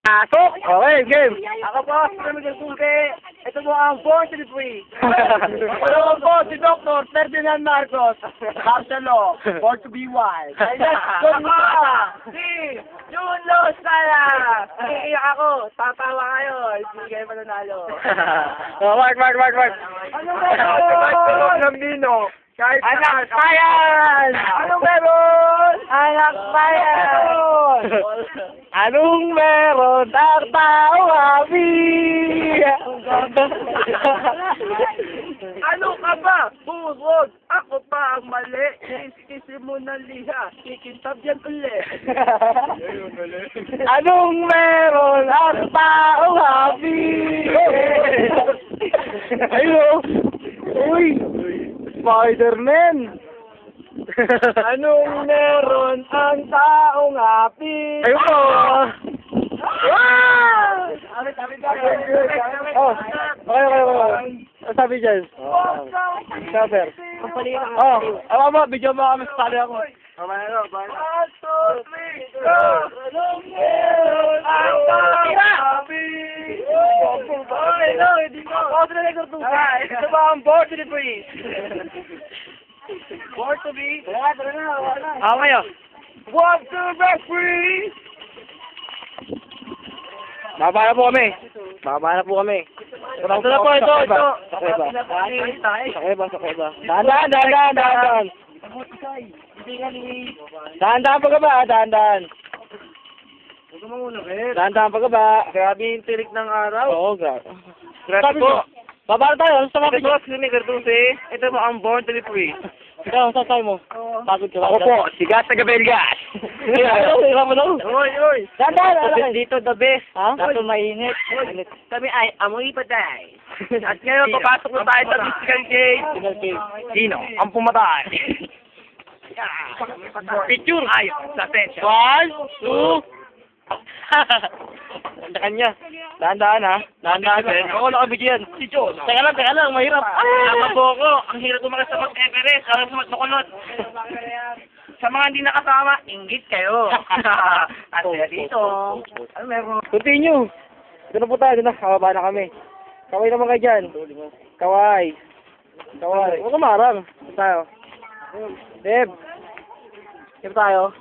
Pasok! Okay, game! Ako po, si Miguel Pulque. Ito po ang 433. Ako po, si Dr. Ferdinand Marcos. Marcelo, born to be wild. Ay, that's good. Si Jun Lozada. Iiyak ako. Tatawa kayo. Hindi kayo mananalo. Oh, Mark. Ano meron? ng Nino. Kahit Anak bayan! Anong meron? Anak bayan! Anong meron ang tao habi? Ano ka ba? Burog! Ako pa ang mali. Kiskisi mo ng liha. Kikintab yan uli. Anong meron ang tao habi? Ayun! Uy! Spider-Man! Anong meron ang taong happy? Ayun po! Ah! Oh, okay. Ano sabi dyan? Saber. Oh, alam mo, video mo kami sa tali ako. One, two, three, go! Anong meron ang taong happy? Okay, no, hindi mo. Ito ba ang board to the breeze? Board to be? Tara na. Okay, oh. One, two, referee! Bababa na po kami. Ito na po, ito. Sakay ba? Dahan. Dahan pagkaba. Huwag ka manguna, Red. Dahan pagkaba. Grabe yung tirik ng araw. Oo, grabe. Grabe po. Baba na tayo. Sa mga Ito po, si Miguel Dulce. Ito po ang born to be free. Ikaw, saan tayo mo? Pagod ka ba? Ako po, sigat sa Gabelgas. Ikaw mo daw. Oy. Dahan. Dito the best. Ha? Dato mainit. Kami ay amoy patay. At ngayon, papasok na tayo sa mystical cave. Sino? Ang pumatay. Picture! Ayos, sa attention. 1, 2. Sa kanya. Dahan-dahan ha. Dahan-dahan. Oo, nakabigyan. Si John. Teka lang, mahirap. Tama po ako. Ang hirap tumakas sa Mount-Everest. Ang sa Makulot. Sa mga hindi nakasama, inggit kayo. At dito. Ano meron? Continue. Ito na po tayo. Ito na. Kababa na kami. Kaway naman kayo dyan. Kaway. Huwag ka marang. Ito tayo. Deb tayo.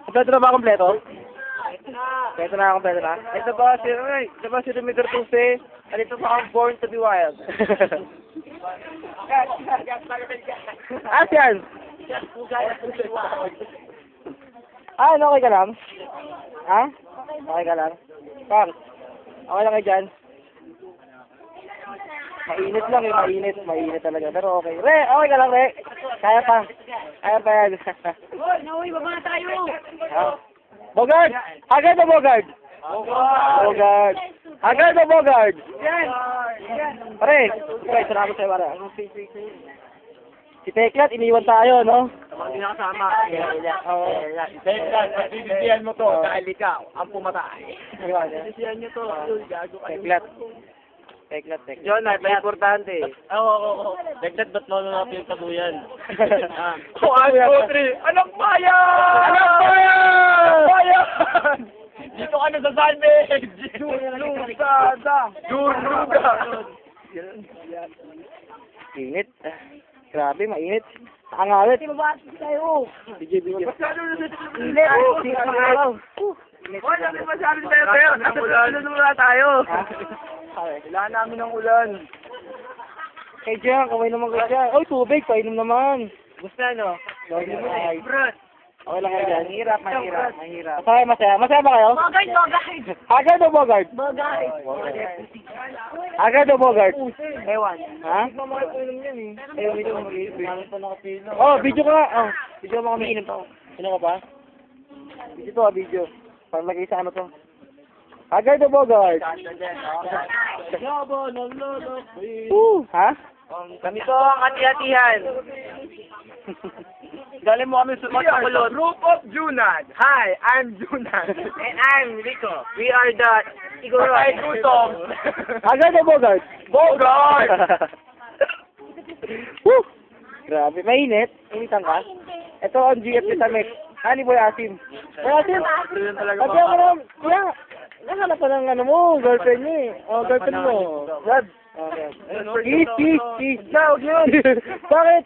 Kompleto na ba kompleto? Kompleto na. Ito ba si Miguel Dulce? At ito pa ang born to be wild. Yan. Ano, okay ka lang? Ha? Okay ka lang? Pang, okay lang kayo dyan? Mainit lang mainit talaga. Pero okay. Re, okay ka lang, Re? Kaya pa yan. Hoy, nauwi, baba na tayo! Bogart! Agad na Bogart! Agad na Bogart! Pare, salamat sa'yo, pare. Si Teklat, iniwan tayo, no? Hindi nakasama. Teklat, pagbibigyan mo to dahil ikaw ang pumatay. Sisiyan nyo to. Gago kayo. Teklat. John, may importante. Oo. Teklat, ba't mo na natin yung tabuyan? 1, 2, 3. Anak bayan! Dito ka na sa salvage! Durluga! Init. Grabe, mainit. Nakangawit. Bigyan. Init! Wala naman masyado tayo. Nasa tayo. Kailangan namin ng ulan. Kay Jan, kamay naman kayo dyan. Oy, tubig, painom naman. Gusto no? Ay. Brad. Okay lang kayo dyan. Mahirap. Masaya. Masaya ba kayo? Agad o Bogart? Agad o Bogart? Ewan. Ha? Nakapilo. Oh, video ka nga. Oh, video mo kami. Sino ka pa? Video to, video. Para lagay sa ano to. Agad o Bogart? Ha? Kami ko ang hati-hatihan. Dali mo kami sa Makulot. Group of Junad. Hi, I'm Junad. And I'm Rico. We are the Siguro. Agad o Bogart? Bogart! Woo! Grabe, mainit. Initan ka? Ito ang GF ni Tamek. Ani Boy Asim. Boy Asim! Sabi ako naman, kuya, Nahanap pa ng ano mo, girlfriend niya eh. Oh, girlfriend mo. Brad. Okay. Kiss. Na, huwag yun. Bakit?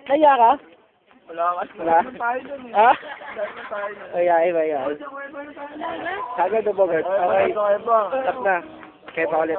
Naiya ka? Wala ka. Wala? Tayo dun eh. Ha? Tayo dun. Ayaw. Kagad na ba, girl? Okay. Okay ba? Stop na. Kaya pa ulit.